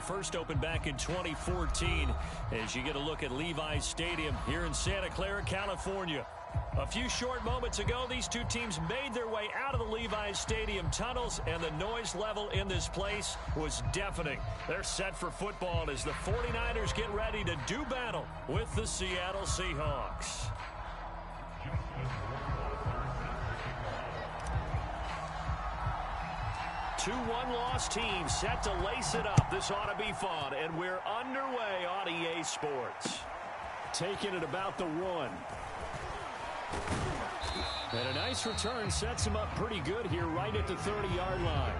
first opened back in 2014 as you get a look at Levi's Stadium here in Santa Clara, California. A few short moments ago, these two teams made their way out of the Levi's Stadium tunnels, and the noise level in this place was deafening. They're set for football as the 49ers get ready to do battle with the Seattle Seahawks. Two one-loss teams set to lace it up. This ought to be fun, and we're underway on EA Sports. Taking it about the 1. And a nice return sets him up pretty good here right at the 30-yard line.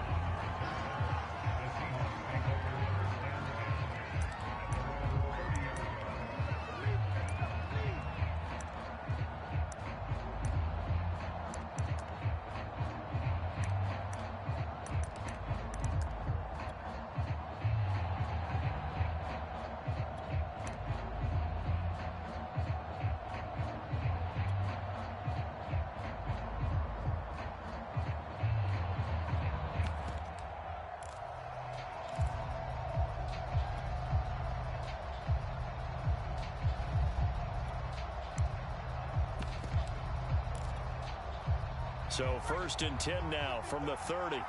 So 1st and 10 now from the 30. And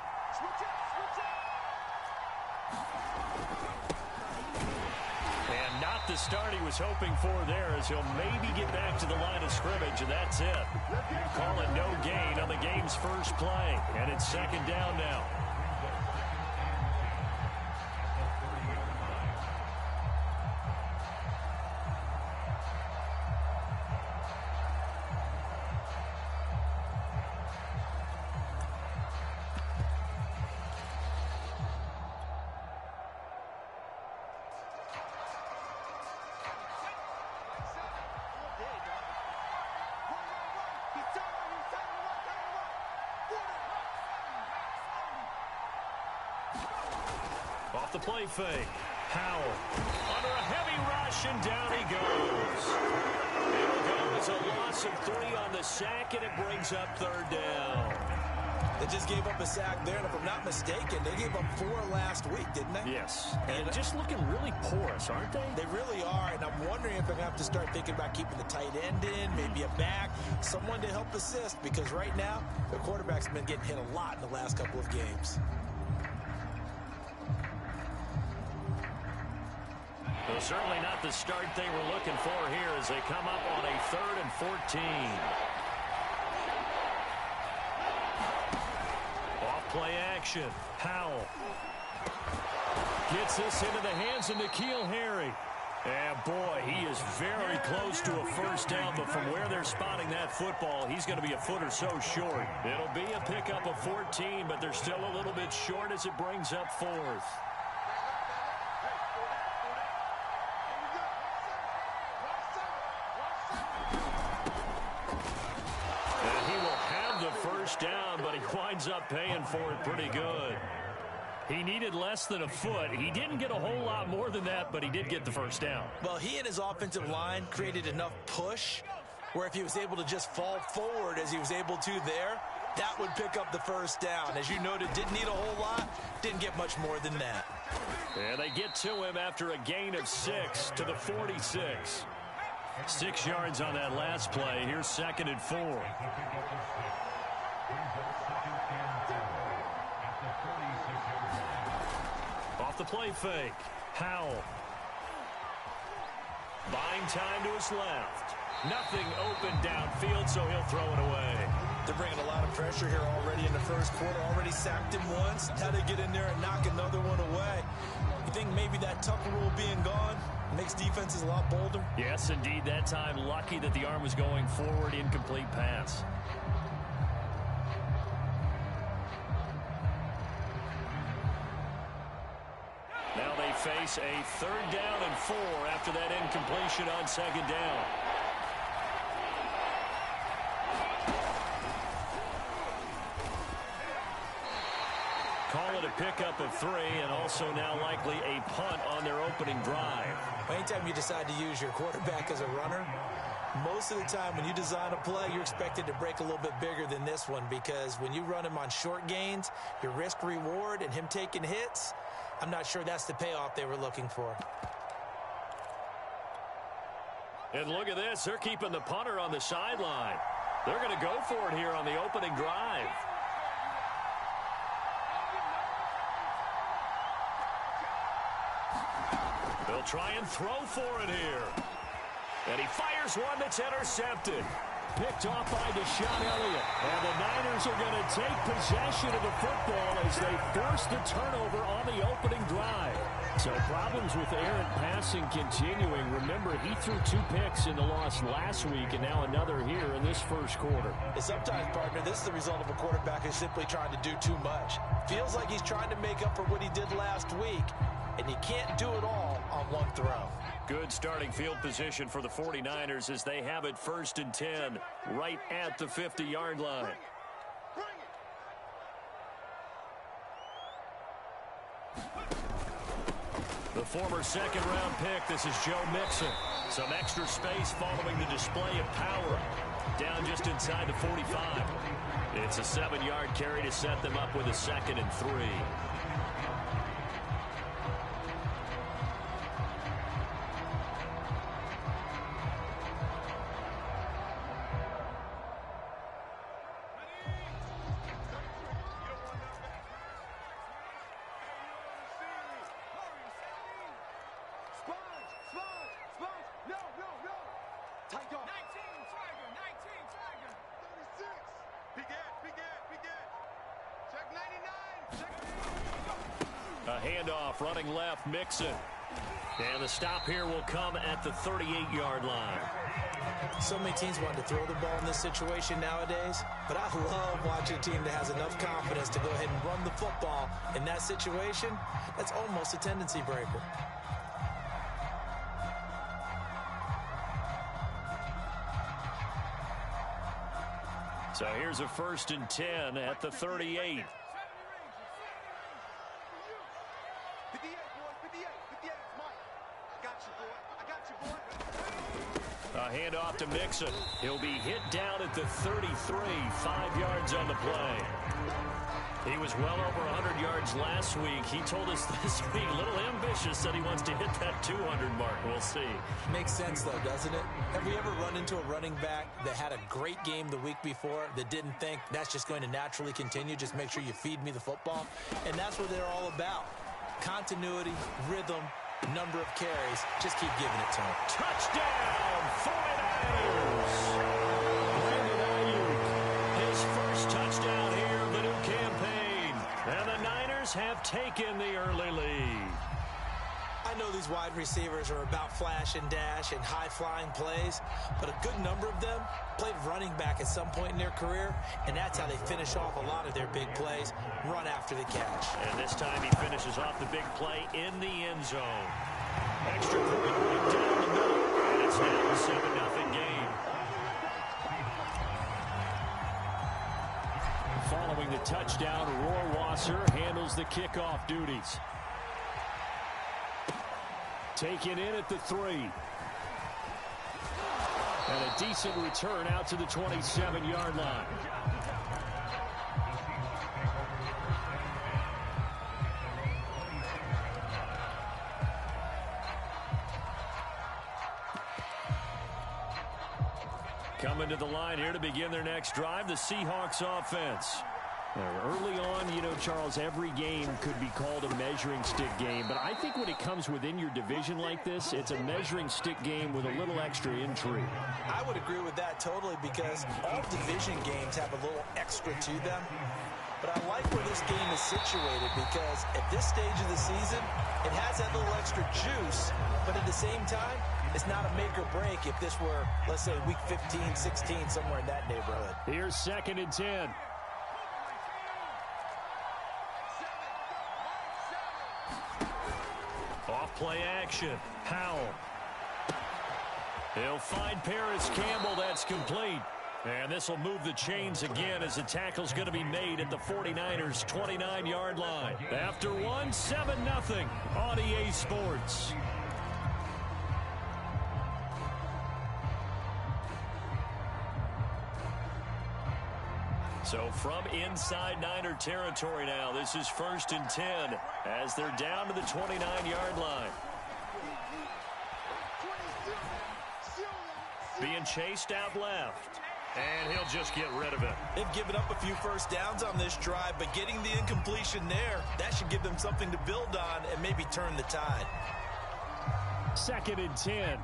not the start he was hoping for there, as he'll maybe get back to the line of scrimmage, and that's it. Call it no gain on the game's first play, and it's 2nd down now. Off the play fake. Howell under a heavy rush, and down he goes. It'll go as a loss of 3 on the sack, and it brings up 3rd down. They just gave up a sack there, and if I'm not mistaken, they gave up 4 last week, didn't they? Yes. And just looking really porous, aren't they? They really are, and I'm wondering if they're going to have to start thinking about keeping the tight end in, maybe a back, someone to help assist, because right now, their quarterback's been getting hit a lot in the last couple of games. Well, certainly not the start they were looking for here as they come up on a 3rd and 14. Off play action. Howell gets this into the hands of N'Keal Harry. And boy, he is very close to a 1st down, but from where they're spotting that football, he's going to be a foot or so short. It'll be a pickup of 14, but they're still a little bit short as it brings up 4th. Down, but he winds up paying for it pretty good. He needed less than a foot. He didn't get a whole lot more than that, but he did get the 1st down. Well, he and his offensive line created enough push where if he was able to just fall forward as he was able to there, that would pick up the 1st down. As you noted, didn't need a whole lot, didn't get much more than that. And they get to him after a gain of 6 to the 46. 6 yards on that last play. Here's 2nd and 4. Off the play fake. Howell. Buying time to his left. Nothing open downfield, so he'll throw it away. They're bringing a lot of pressure here already in the 1st quarter. Already sacked him once. Now they get in there and knock another one away. You think maybe that Tucker rule being gone makes defenses a lot bolder? Yes, indeed. That time, lucky that the arm was going forward. Incomplete pass. Now they face a 3rd down and 4 after that incompletion on 2nd down. Call it a pickup of 3, and also now likely a punt on their opening drive. Anytime you decide to use your quarterback as a runner, most of the time when you design a play, you're expected to break a little bit bigger than this one, because when you run him on short gains, your risk reward and him taking hits, I'm not sure that's the payoff they were looking for. And look at this. They're keeping the punter on the sideline. They're going to go for it here on the opening drive. They'll try and throw for it here. And he fires one that's intercepted. Picked off by Deshaun Elliott. And the Niners are going to take possession of the football as they force the turnover on the opening drive. So problems with errant passing continuing. Remember, he threw 2 picks in the loss last week and now another here in this first quarter. And sometimes, partner, this is the result of a quarterback who's simply trying to do too much. Feels like he's trying to make up for what he did last week, and you can't do it all on one throw. Good starting field position for the 49ers as they have it 1st and 10 right at the 50-yard line. The former second-round pick, this is Joe Mixon. Some extra space following the display of power. Down just inside the 45. It's a 7-yard carry to set them up with a 2nd and 3. A handoff running left, Mixon. And the stop here will come at the 38-yard line. So many teams want to throw the ball in this situation nowadays, but I love watching a team that has enough confidence to go ahead and run the football in that situation. That's almost a tendency breaker. So here's a 1st and 10 at the 38. A handoff to Mixon. He'll be hit down at the 33, 5 yards on the play. He was well over 100 yards last week. He told us this week, a little ambitious, that he wants to hit that 200 mark. We'll see. Makes sense, though, doesn't it? Have we ever run into a running back that had a great game the week before that didn't think that's just going to naturally continue? Just make sure you feed me the football. And that's what they're all about. Continuity, rhythm, number of carries. Just keep giving it to him. Touchdown, 49ers! Brandon Ayuk, his first touchdown here of the new campaign. And the Niners have taken the early lead. I know these wide receivers are about flash and dash and high-flying plays, but a good number of them played running back at some point in their career, and that's how they finish off a lot of their big plays, run after the catch. And this time he finishes off the big play in the end zone. Extra point right down the middle, and it's now a 7-0 game. Following the touchdown, Rohrwasser handles the kickoff duties. Taken in at the 3. And a decent return out to the 27-yard line. Coming to the line here to begin their next drive, the Seahawks offense. Early on, you know, Charles, every game could be called a measuring stick game. But I think when it comes within your division like this, it's a measuring stick game with a little extra intrigue. I would agree with that totally because all division games have a little extra to them. But I like where this game is situated because at this stage of the season, it has that little extra juice. But at the same time, it's not a make or break if this were, let's say, week 15, 16, somewhere in that neighborhood. Here's 2nd and 10. Off-play action. Howell. He'll find Paris Campbell. That's complete. And this will move the chains again as the tackle's going to be made at the 49ers' 29-yard line. After one, 7-0 on EA Sports. So from inside Niner territory now, this is 1st and 10 as they're down to the 29-yard line. Being chased out left. And he'll just get rid of it. They've given up a few first downs on this drive, but getting the incompletion there, that should give them something to build on and maybe turn the tide. 2nd and 10.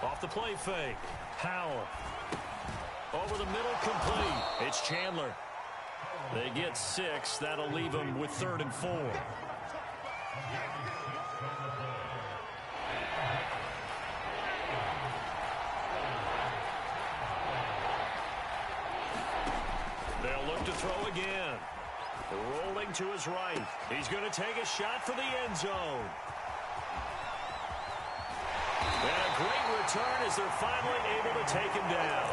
Off the play fake. Howell. Over the middle, complete. It's Chandler. They get 6. That'll leave them with 3rd and 4. They'll look to throw again. Rolling to his right. He's going to take a shot for the end zone. And a great return as they're finally able to take him down.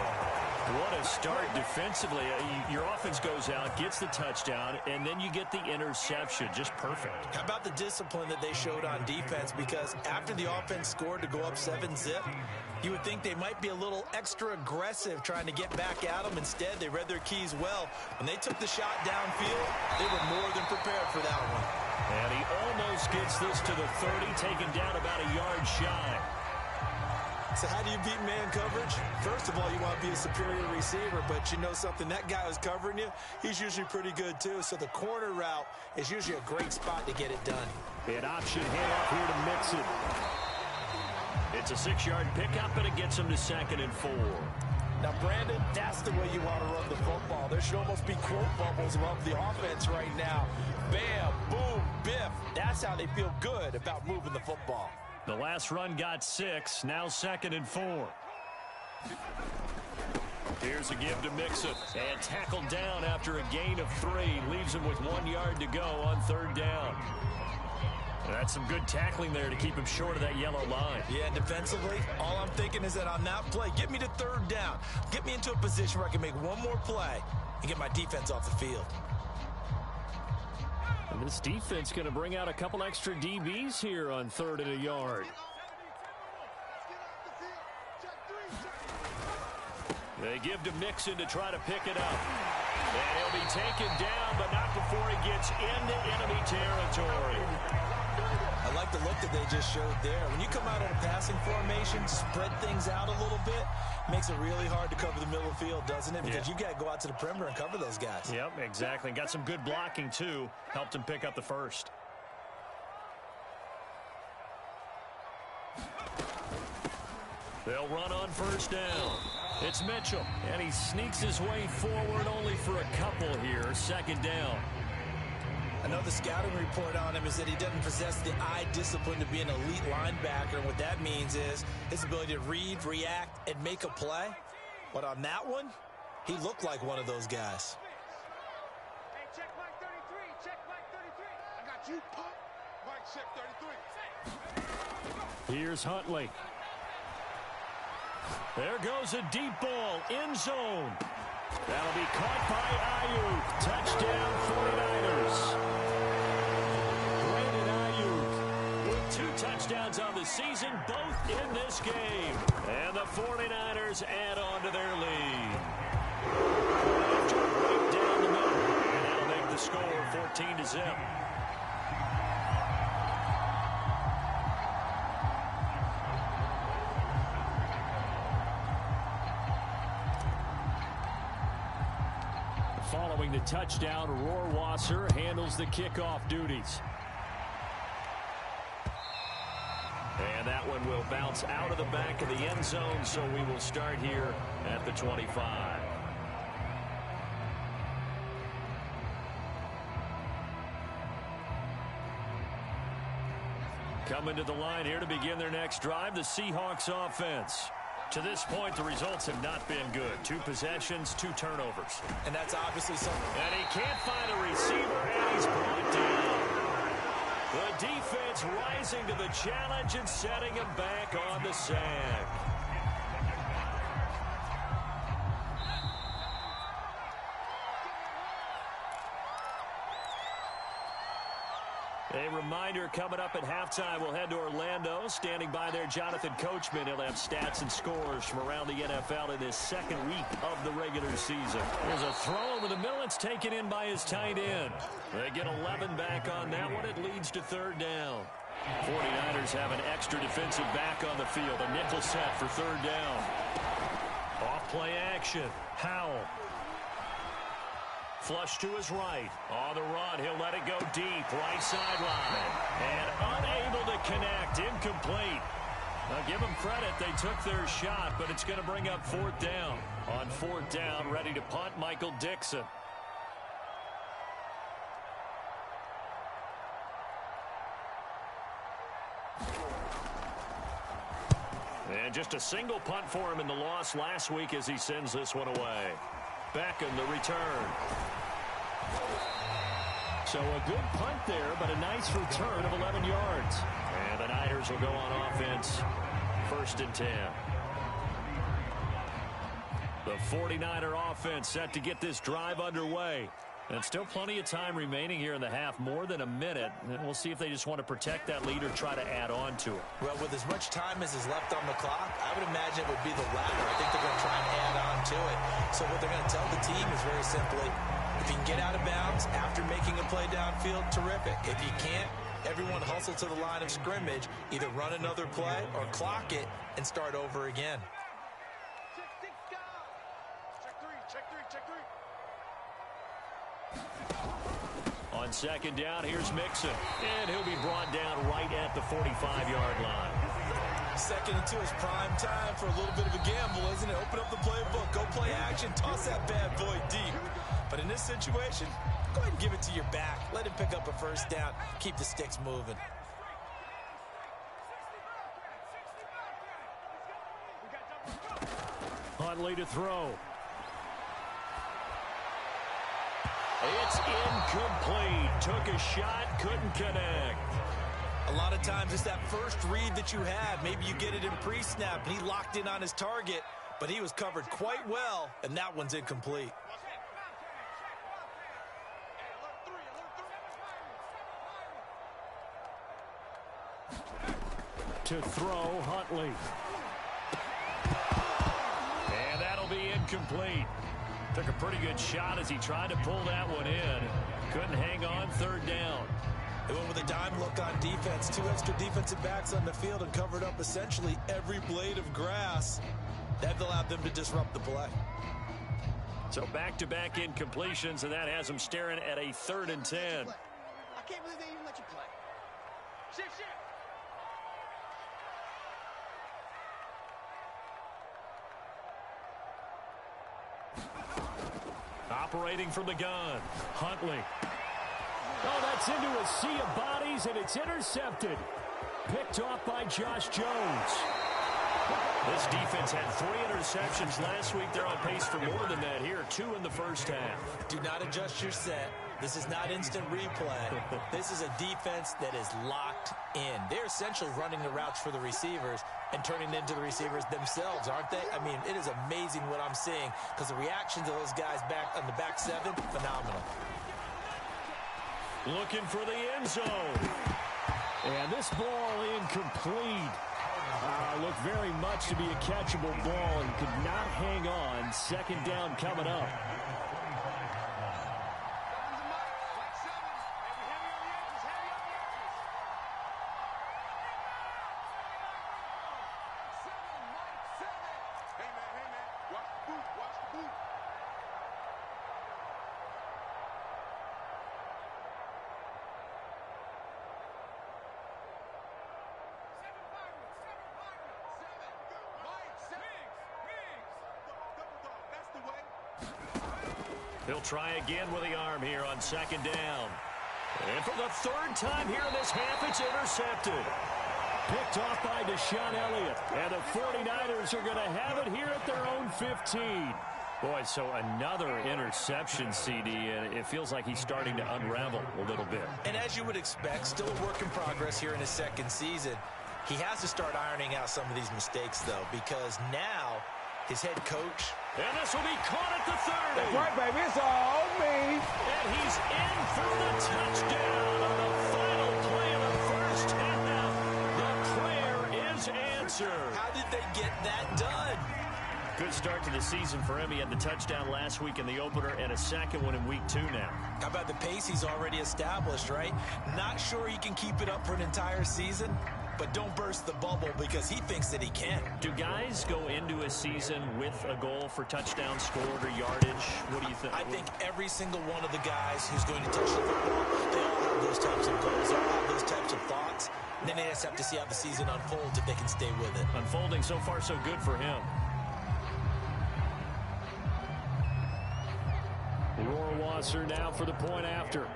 What a start defensively. Your offense goes out, gets the touchdown, and then you get the interception. Just perfect. How about the discipline that they showed on defense? Because after the offense scored to go up 7-zip, you would think they might be a little extra aggressive trying to get back at them. Instead, they read their keys well. When they took the shot downfield, they were more than prepared for that one. And he almost gets this to the 30, taken down about a yard shy. So how do you beat man coverage? First of all, you want to be a superior receiver, but you know something, that guy who's covering you, he's usually pretty good too. So the corner route is usually a great spot to get it done. An option handoff here to Mixon. It's a 6-yard pickup, and it gets him to 2nd and 4. Now, Brandon, that's the way you want to run the football. There should almost be quote bubbles above the offense right now. Bam, boom, biff. That's how they feel good about moving the football. The last run got 6, now 2nd and 4. Here's a give to Mixon, and tackled down after a gain of 3. Leaves him with 1 yard to go on 3rd down. That's some good tackling there to keep him short of that yellow line. Yeah, defensively, all I'm thinking is that on that play, get me to 3rd down. Get me into a position where I can make one more play and get my defense off the field. And this defense going to bring out a couple extra DBs here on 3rd and a yard. They give to Mixon to try to pick it up. And he'll be taken down, but not before he gets into enemy territory. I like the look that they just showed there. When you come out in a passing formation, spread things out a little bit, makes it really hard to cover the middle of the field, doesn't it? Because you got to go out to the perimeter and cover those guys. Yep, exactly. Got some good blocking, too. Helped him pick up the first. They'll run on 1st down. It's Mitchell, and he sneaks his way forward only for a couple here. 2nd down. I know the scouting report on him is that he doesn't possess the eye discipline to be an elite linebacker. And what that means is his ability to read, react, and make a play. But on that one, he looked like one of those guys. Hey, check Mike 33. Check Mike 33. I got you, pump. Mike, check 33. Here's Huntley. There goes a deep ball, end zone. That'll be caught by Ayuk. Touchdown, 49ers. Brandon Ayuk with 2 touchdowns on the season, both in this game. And the 49ers add on to their lead. Right down the middle. And that'll make the score 14-0. Following the touchdown, Rohrwasser handles the kickoff duties. And that one will bounce out of the back of the end zone, so we will start here at the 25. Coming to the line here to begin their next drive, the Seahawks offense. To this point, the results have not been good. 2 possessions, 2 turnovers. And that's obviously something. And he can't find a receiver, and he's brought down. The defense rising to the challenge and setting him back on the sack. A reminder coming up at halftime, we'll head to Orlando. Standing by there, Jonathan Coachman. He'll have stats and scores from around the NFL in this second week of the regular season. There's a throw over the middle. It's taken in by his tight end. They get 11 back on that one. It leads to third down. 49ers have an extra defensive back on the field. A nickel set for third down. Off play action. Howell. Flush to his right. On the run, he'll let it go deep. Right sideline. And unable to connect. Incomplete. Now give them credit. They took their shot, but it's going to bring up fourth down. On fourth down, ready to punt, Michael Dixon. And just a single punt for him in the loss last week as he sends this one away. Beckham, the return. So a good punt there, but a nice return of 11 yards. And the Niners will go on offense. 1st and 10. The 49er offense set to get this drive underway. And still plenty of time remaining here in the half, more than a minute. And we'll see if they just want to protect that lead or try to add on to it. Well, with as much time as is left on the clock, I would imagine it would be the latter. I think they're going to try and add on to it. So what they're going to tell the team is very simply, if you can get out of bounds after making a play downfield, terrific. If you can't, everyone hustle to the line of scrimmage, either run another play or clock it and start over again. On second down, here's Mixon. And he'll be brought down right at the 45-yard line. Second into his prime time for a little bit of a gamble, isn't it? Open up the playbook, go play action, toss that bad boy deep. But in this situation, go ahead and give it to your back. Let him pick up a first down. Keep the sticks moving. Huntley to throw. It's incomplete. Took a shot, couldn't connect. A lot of times it's that first read that you have. Maybe you get it in pre-snap, and he locked in on his target, but he was covered quite well, and that one's incomplete. To throw, Huntley. And that'll be incomplete. Took a pretty good shot as he tried to pull that one in. Couldn't hang on, third down. They went with a dime look on defense. 2 extra defensive backs on the field and covered up essentially every blade of grass. That allowed them to disrupt the play. So back-to-back incompletions, and that has them staring at a 3rd and 10. I can't believe they even let you play. Shift. Operating from the gun, Huntley. Oh, that's into a sea of bodies, and it's intercepted. Picked off by Josh Jones. This defense had 3 interceptions last week. They're on pace for more than that here. 2 in the first half. Do not adjust your set. This is not instant replay. This is a defense that is locked in. They're essentially running the routes for the receivers and turning into the receivers themselves, aren't they? I mean, it is amazing what I'm seeing because the reactions of those guys back on the back 7, phenomenal. Looking for the end zone. And this ball incomplete. Looked very much to be a catchable ball and could not hang on. Second down coming up. He'll try again with the arm here on second down. And for the 3rd time here in this half, it's intercepted. Picked off by Deshaun Elliott. And the 49ers are going to have it here at their own 15. Boy, so another interception, CD, and it feels like he's starting to unravel a little bit. And as you would expect, still a work in progress here in his 2nd season. He has to start ironing out some of these mistakes, though, because now his head coach. And this will be caught at the 30. That's right, baby. It's all me. And he's in for the touchdown on the final play. answer. How did they get that done? Good start to the season for him. He had the touchdown last week in the opener and a second one in week 2 now. How about the pace he's already established, right? Not sure he can keep it up for an entire season, but don't burst the bubble because he thinks that he can. Do guys go into a season with a goal for touchdown scored or yardage? What do you think? I think every single one of the guys who's going to touch the football, they all have those types of goals. They all have those types of thoughts. And then they just have to see how the season unfolds if they can stay with it. Unfolding so far so good for him. Rohrwasser now for the point after.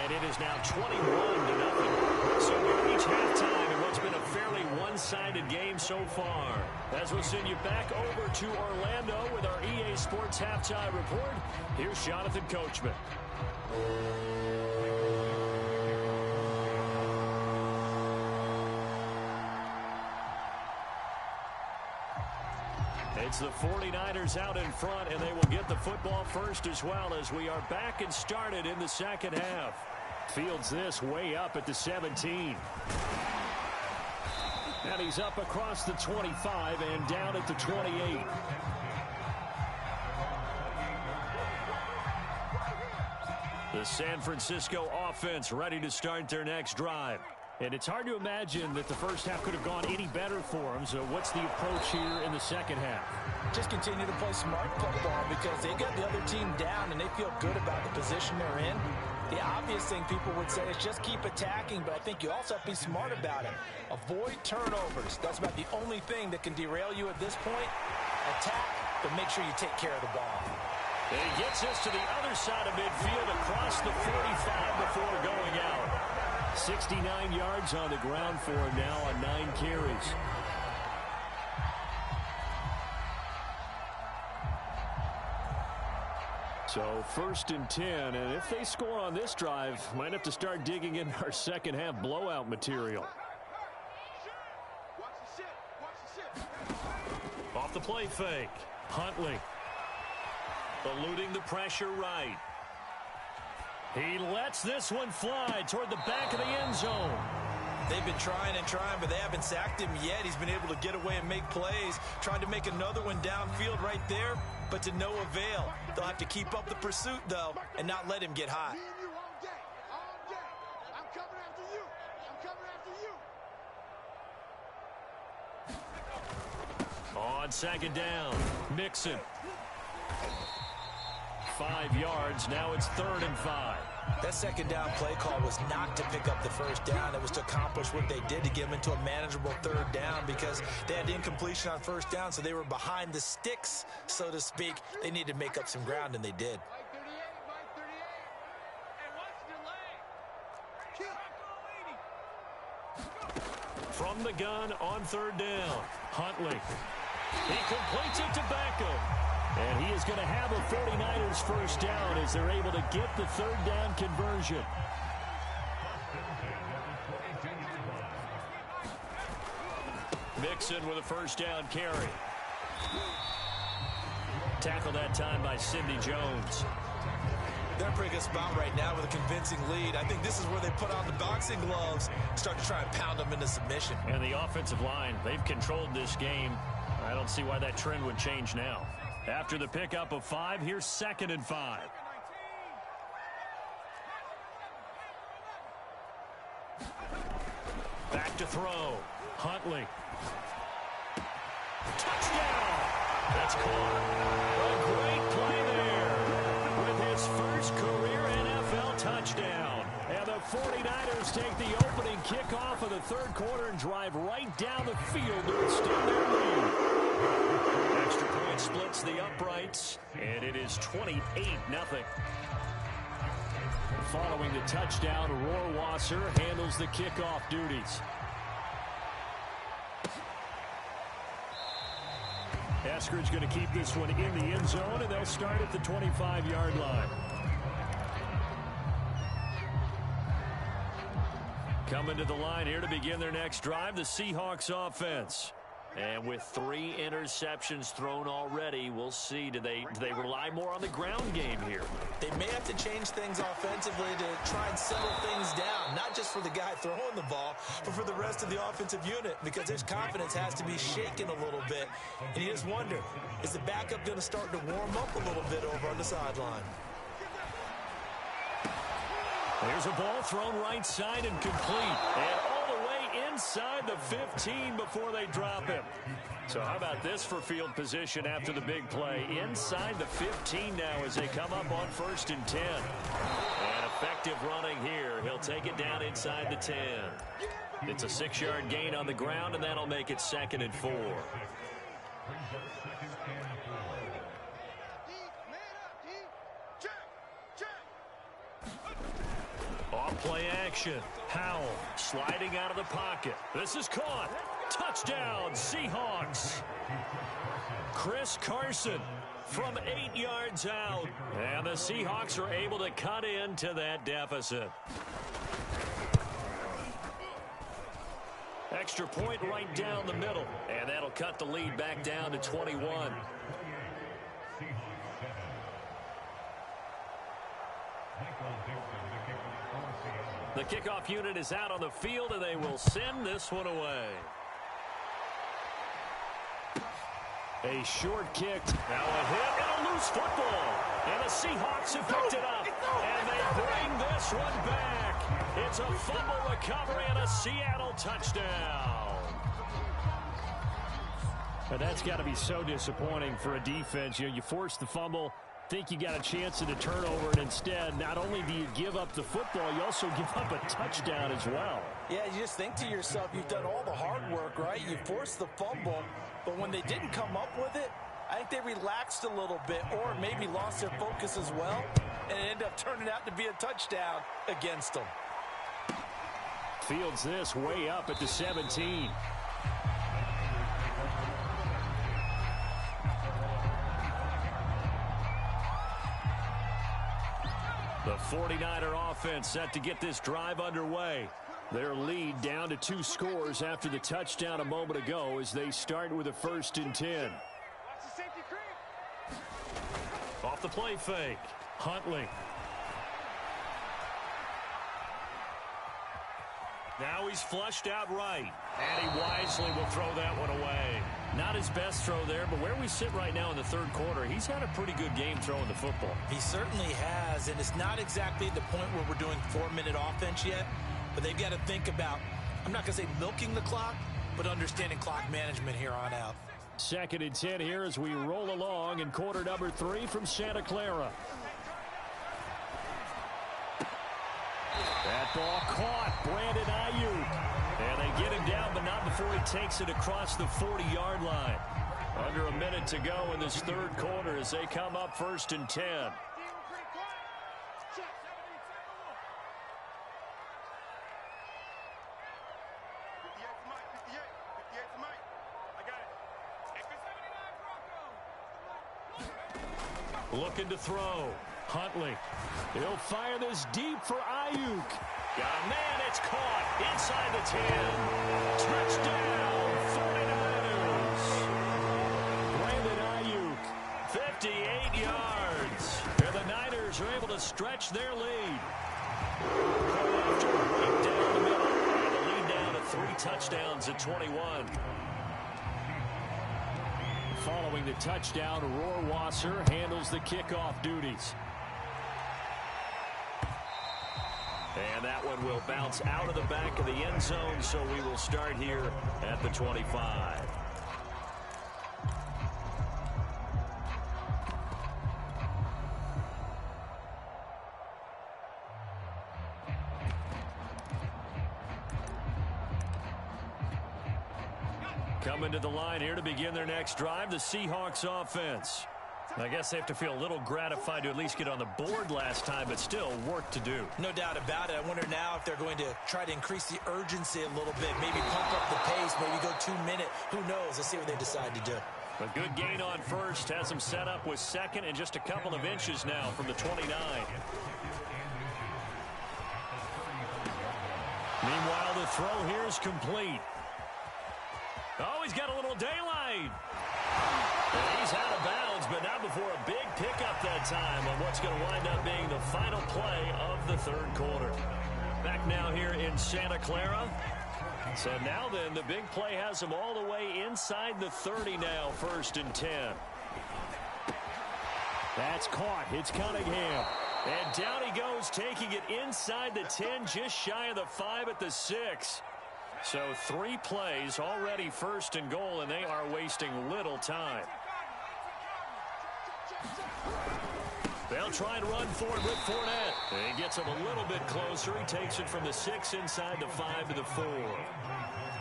And it is now 21-0. So we reach halftime in what's been a fairly one-sided game so far. As we'll send you back over to Orlando with our EA Sports Halftime Report, here's Jonathan Coachman. It's the 49ers out in front, and they will get the football first as well as we are back and started in the second half. Fields this way up at the 17. And he's up across the 25 and down at the 28. The San Francisco offense ready to start their next drive. And it's hard to imagine that the first half could have gone any better for them. So what's the approach here in the second half? Just continue to play smart football because they got the other team down and they feel good about the position they're in. The obvious thing people would say is just keep attacking, but I think you also have to be smart about it. Avoid turnovers. That's about the only thing that can derail you at this point. Attack, but make sure you take care of the ball. And he gets us to the other side of midfield across the 45 before going out. 69 yards on the ground for him now on 9 carries. So 1st and 10, and if they score on this drive, might have to start digging in our second half blowout material. Off the play fake. Huntley eluding the pressure right. He lets this one fly toward the back of the end zone. They've been trying and trying, but they haven't sacked him yet. He's been able to get away and make plays. Tried to make another one downfield right there, but to no avail. They'll have to keep up the pursuit, though, and not let him get hot. On second down, Mixon. 5 yards. Now it's 3rd and 5. That second down play call was not to pick up the first down. It was to accomplish what they did to get them into a manageable 3rd down because they had incompletion on 1st down, so they were behind the sticks, so to speak. They needed to make up some ground, and they did. From the gun on 3rd down, Huntley. He completes it to Beckham. And he is going to have a 49ers first down as they're able to get the 3rd down conversion. Mixon with a first down carry. Tackled that time by Sidney Jones. They're in a pretty good spot right now with a convincing lead. I think this is where they put on the boxing gloves, start to try and pound them into submission. And the offensive line, they've controlled this game. I don't see why that trend would change now. After the pickup of 5, here's 2nd and 5. Back to throw. Huntley. Touchdown! That's caught. A great play there with his first career NFL touchdown. And the 49ers take the opening kickoff of the 3rd quarter and drive right down the field to extend their lead. Extra point splits the uprights, and it is 28-0. Following the touchdown, Rohrwasser handles the kickoff duties. Eskridge going to keep this one in the end zone, and they'll start at the 25-yard line. Coming to the line here to begin their next drive, the Seahawks offense. And with 3 interceptions thrown already, we'll see. Do they rely more on the ground game here? They may have to change things offensively to try and settle things down, not just for the guy throwing the ball, but for the rest of the offensive unit, because his confidence has to be shaken a little bit. And you just wonder, is the backup going to start to warm up a little bit over on the sideline? There's a ball thrown right side and complete. And all the way inside the 15 before they drop him. So how about this for field position after the big play? Inside the 15 now as they come up on 1st and 10. And effective running here. He'll take it down inside the 10. It's a 6-yard gain on the ground, and that'll make it 2nd and 4. Off-play action. Howell sliding out of the pocket. This is caught. Touchdown, Seahawks. Chris Carson from 8 yards out. And the Seahawks are able to cut into that deficit. Extra point right down the middle. And that'll cut the lead back down to 21. The kickoff unit is out on the field, and they will send this one away. A short kick. Now a hit and a loose football. And the Seahawks have picked it up. And they bring this one back. It's a fumble recovery and a Seattle touchdown. But that's got to be so disappointing for a defense. You force the fumble, think you got a chance at a turnover, and instead, not only do you give up the football, you also give up a touchdown as well. Yeah, you just think to yourself, you've done all the hard work, right? You forced the fumble, but when they didn't come up with it, I think they relaxed a little bit or maybe lost their focus as well, and it ended up turning out to be a touchdown against them. Fields this way up at the 17. The 49er offense set to get this drive underway. Their lead down to 2 scores after the touchdown a moment ago as they start with a 1st and 10. Off the play fake. Huntley. Now he's flushed out right. And he wisely will throw that one away. Not his best throw there, but where we sit right now in the 3rd quarter, he's had a pretty good game throwing the football. He certainly has, and it's not exactly the point where we're doing 4-minute offense yet, but they've got to think about, I'm not going to say milking the clock, but understanding clock management here on out. 2nd and 10 here as we roll along in quarter number 3 from Santa Clara. That ball caught. Brandon Ayuk. And they get him down, but not before he takes it across the 40-yard line. Under a minute to go in this 3rd quarter as they come up 1st and 10. Looking to throw. Huntley. He'll fire this deep for Ayuk. Yeah, man, it's caught inside the 10. Touchdown, 49ers. Brandon Ayuk, 58 yards. And the Niners are able to stretch their lead. After right down the middle. And the lead down to 3 touchdowns at 21. Following the touchdown, Rohrwasser handles the kickoff duties. And that one will bounce out of the back of the end zone, so we will start here at the 25. Coming to the line here to begin their next drive, the Seahawks offense. I guess they have to feel a little gratified to at least get on the board last time, but still work to do. No doubt about it. I wonder now if they're going to try to increase the urgency a little bit, maybe pump up the pace, maybe go 2-minute. Who knows? Let's see what they decide to do. A good gain on first has them set up with 2nd and just a couple of inches now from the 29. Meanwhile, the throw here is complete. Oh, he's got a little daylight. And he's out of bounds, but not before a big pickup that time on what's going to wind up being the final play of the third quarter. Back now here in Santa Clara. So now then, the big play has him all the way inside the 30 now, 1st and 10. That's caught. It's Cunningham. And down he goes, taking it inside the 10, just shy of the 5 at the 6. So 3 plays already 1st and goal, and they are wasting little time. They'll try and run for it with Fournette. He gets him a little bit closer. He takes it from the 6 inside the 5 to the 4.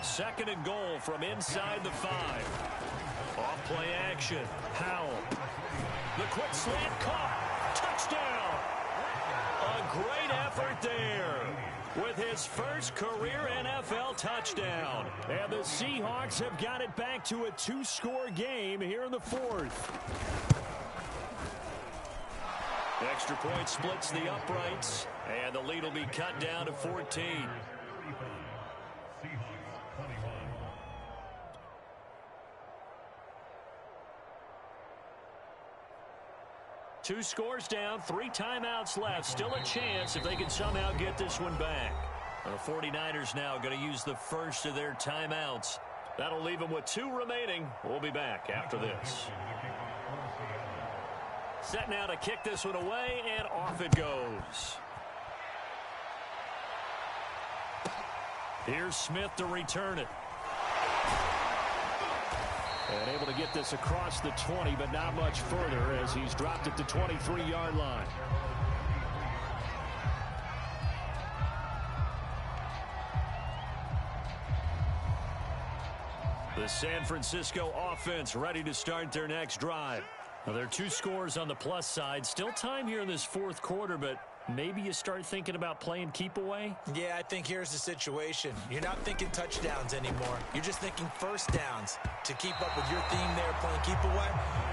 2nd and goal from inside the 5. Off play action. Howell. The quick slant caught. Touchdown. A great effort there with his first career NFL touchdown. And the Seahawks have got it back to a 2-score game here in the 4th. Extra point splits the uprights, and the lead will be cut down to 14. Two scores down, 3 timeouts left. Still a chance if they can somehow get this one back. The 49ers now going to use the first of their timeouts. That'll leave them with 2 remaining. We'll be back after this. Set now to kick this one away, and off it goes. Here's Smith to return it. And able to get this across the 20, but not much further as he's dropped it to 23-yard line. The San Francisco offense ready to start their next drive. Now, there are 2 scores on the plus side. Still time here in this 4th quarter, but maybe you start thinking about playing keep away? Yeah, I think here's the situation. You're not thinking touchdowns anymore. You're just thinking first downs. To keep up with your theme there, playing keep away,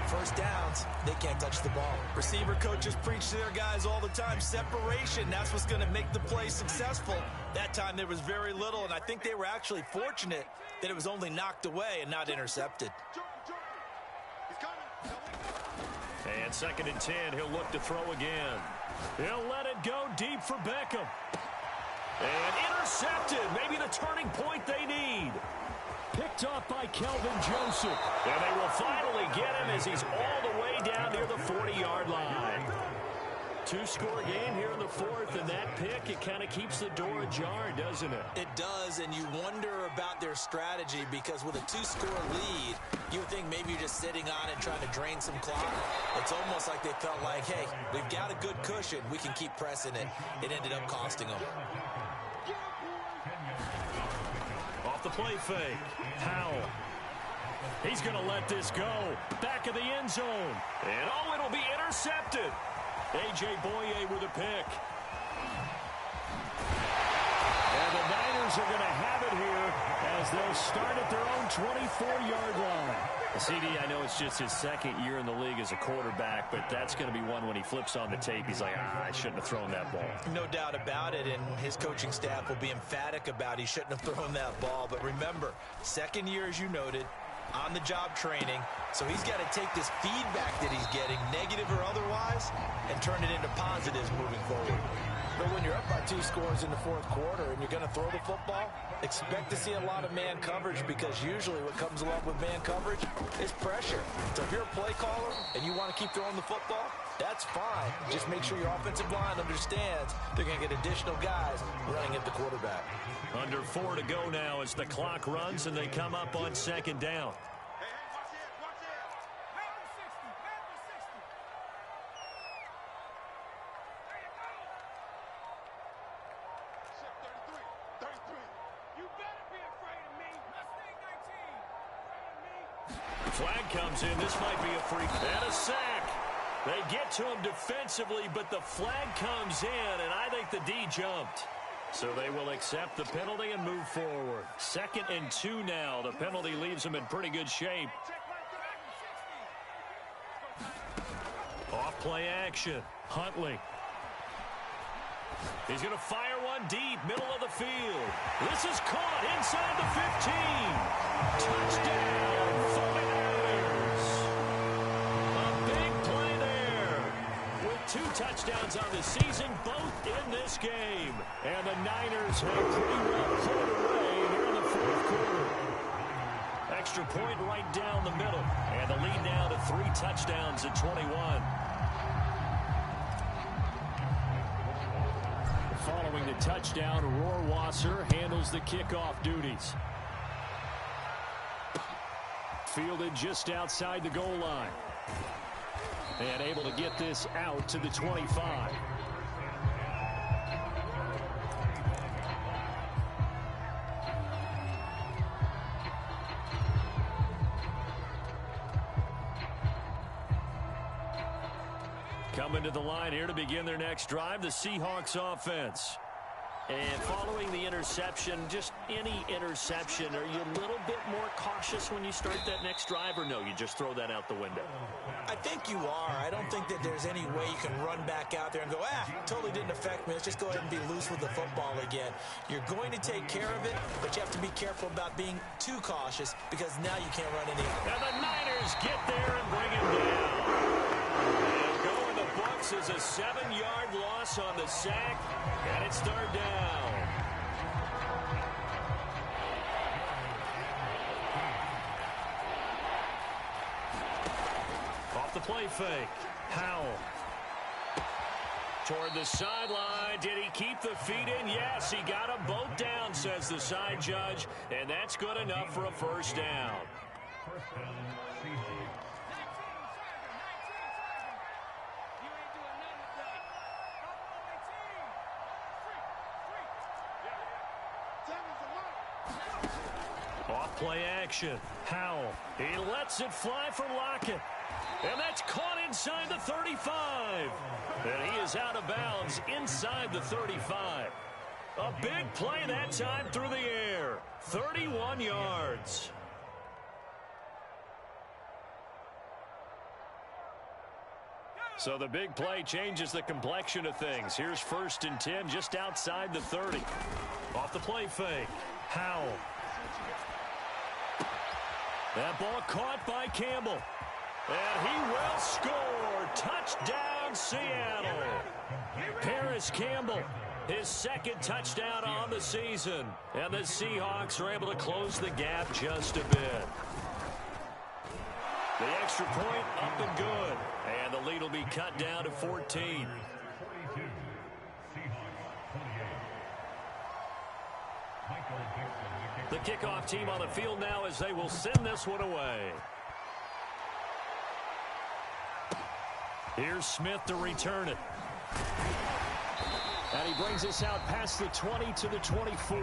first downs, they can't touch the ball. Receiver coaches preach to their guys all the time. Separation, that's what's going to make the play successful. That time there was very little, and I think they were actually fortunate that it was only knocked away and not intercepted. And 2nd and 10, he'll look to throw again. He'll let it go deep for Beckham. And intercepted. Maybe the turning point they need. Picked off by Kelvin Joseph. And they will finally get him as he's all the way down near the 40-yard line. 2-score game here in the 4th, and that pick, it kind of keeps the door ajar, doesn't it? It does, and you wonder about their strategy because with a 2-score lead, you would think maybe you're just sitting on it trying to drain some clock. It's almost like they felt like, hey, we've got a good cushion. We can keep pressing it. It ended up costing them. Off the play fake. Howell. He's going to let this go. Back of the end zone. And oh, it'll be intercepted. A.J. Boye with a pick. And the Niners are going to have it here as they'll start at their own 24-yard line. CD, I know it's just his 2nd year in the league as a quarterback, but that's going to be one when he flips on the tape. He's like, I shouldn't have thrown that ball. No doubt about it, and his coaching staff will be emphatic about he shouldn't have thrown that ball. But remember, 2nd year, as you noted, on-the-job training. So he's got to take this feedback that he's getting, negative or otherwise, and turn it into positives moving forward. But when you're up by 2 scores in the 4th quarter and you're going to throw the football, expect to see a lot of man coverage because usually what comes along with man coverage is pressure. So if you're a play caller and you want to keep throwing the football, that's fine. Just make sure your offensive line understands they're going to get additional guys running at the quarterback. Under 4 to go now as the clock runs and they come up on 2nd down. Flag comes in. This might be a free and a sack. They get to him defensively, but the flag comes in, and I think the D jumped. So they will accept the penalty and move forward. 2nd and 2 now. The penalty leaves them in pretty good shape. Off play action. Huntley. He's going to fire one deep, middle of the field. This is caught inside the 15. Touchdown. touchdowns on the season, both in this game. And the Niners have pretty well pulled away here in the fourth quarter. Extra point right down the middle. And the lead now to 3 touchdowns at 21. Following the touchdown, Rohrwasser handles the kickoff duties. Fielded just outside the goal line. And able to get this out to the 25. Coming to the line here to begin their next drive, the Seahawks offense. And following the interception, just any interception, are you a little bit more cautious when you start that next drive, or no, you just throw that out the window? I think you are. I don't think that there's any way you can run back out there and go, totally didn't affect me. Let's just go ahead and be loose with the football again. You're going to take care of it, but you have to be careful about being too cautious because now you can't run any. And the Niners get there and bring him down. And going the Bucs is a 7-yard loss on the sack, and it's 3rd down. Off the play fake. Howell. Toward the sideline. Did he keep the feet in? Yes, he got them both down, says the side judge. And that's good enough for a 1st down. Off play action. Howell. He lets it fly for Lockett. And that's caught inside the 35. And he is out of bounds inside the 35. A big play that time through the air. 31 yards. So the big play changes the complexion of things. Here's 1st and 10 just outside the 30. Off the play fake. Howell. That ball caught by Campbell. And he will score. Touchdown, Seattle. Paris Campbell, his 2nd touchdown on the season. And the Seahawks are able to close the gap just a bit. The extra point up and good. And the lead will be cut down to 14. The kickoff team on the field now as they will send this one away. Here's Smith to return it. And he brings us out past the 20 to the 24.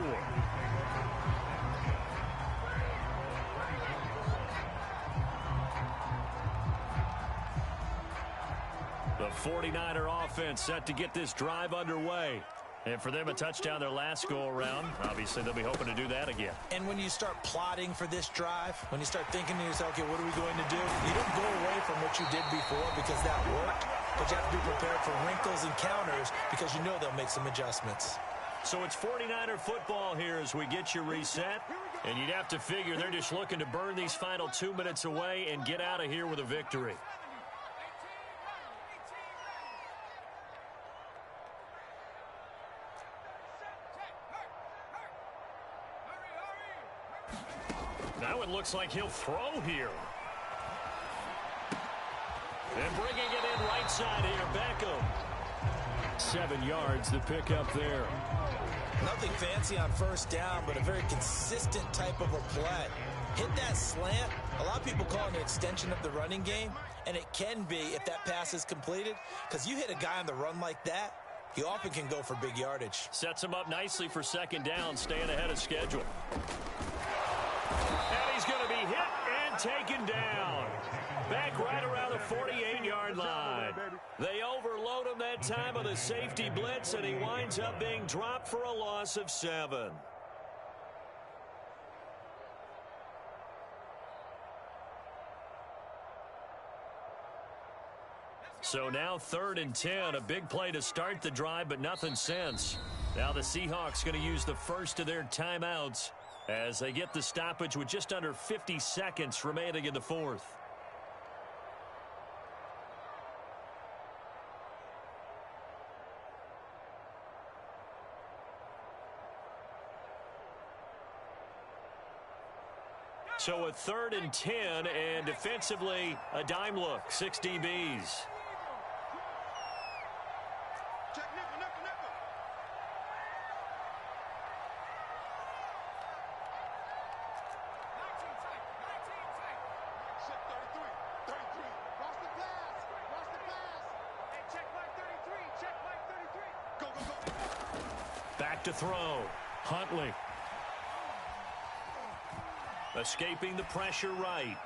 The 49er offense set to get this drive underway. And for them, a touchdown their last go-around. Obviously, they'll be hoping to do that again. And when you start plotting for this drive, when you start thinking to yourself, okay, what are we going to do? You don't go away from what you did before because that worked, but you have to be prepared for wrinkles and counters because you know they'll make some adjustments. So it's 49er football here as we get you reset. And you'd have to figure they're just looking to burn these final 2 minutes away and get out of here with a victory. Now it looks like he'll throw here. And bringing it in right side here, Beckham. 7 yards the pick up there. Nothing fancy on 1st down, but a very consistent type of a play. Hit that slant. A lot of people call it an extension of the running game, and it can be if that pass is completed, because you hit a guy on the run like that, he often can go for big yardage. Sets him up nicely for 2nd down, staying ahead of schedule. And he's going to be hit and taken down. Back right around the 48-yard line. They overload him that time with a safety blitz, and he winds up being dropped for a loss of 7. So now 3rd and 10, a big play to start the drive, but nothing since. Now the Seahawks going to use the first of their timeouts as they get the stoppage with just under 50 seconds remaining in the 4th. So a 3rd and 10, and defensively, a dime look, 6 DBs. Check nickel, nickel, nickel. Check 33, 33. Cross the pass, cross the pass. Hey, check Mike 33, check Mike 33. Go, go, go. Back to throw. Huntley. Escaping the pressure right.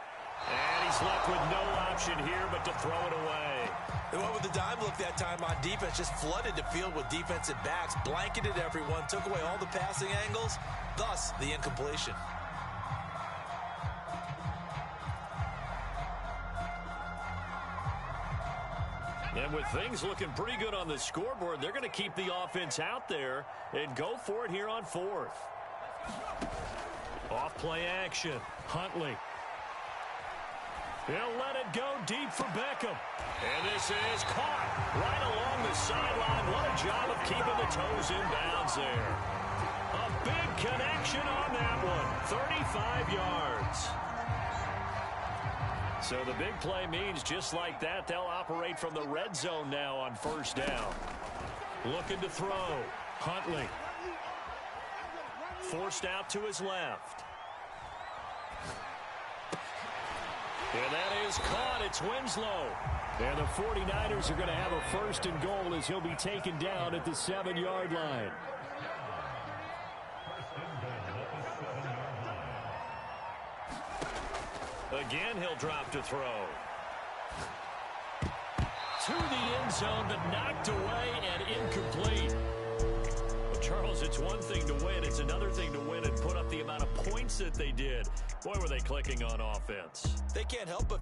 And he's left with no option here but to throw it away. They went with the dime look that time on defense, just flooded the field with defensive backs, blanketed everyone, took away all the passing angles, thus the incompletion. And with things looking pretty good on the scoreboard, they're going to keep the offense out there and go for it here on 4th. Off play action. Huntley. He'll let it go deep for Beckham. And this is caught right along the sideline. What a job of keeping the toes in bounds there. A big connection on that one. 35 yards. So the big play means just like that, they'll operate from the red zone now on 1st down. Looking to throw. Huntley. Forced out to his left. And that is caught. It's Winslow. And the 49ers are going to have a 1st and goal as he'll be taken down at the 7-yard line. Again, he'll drop to throw. To the end zone, but knocked away and incomplete. Well, Charles, it's one thing to win. It's another thing to win and put up the amount of points that they did. Boy, were they clicking on offense. They can't help but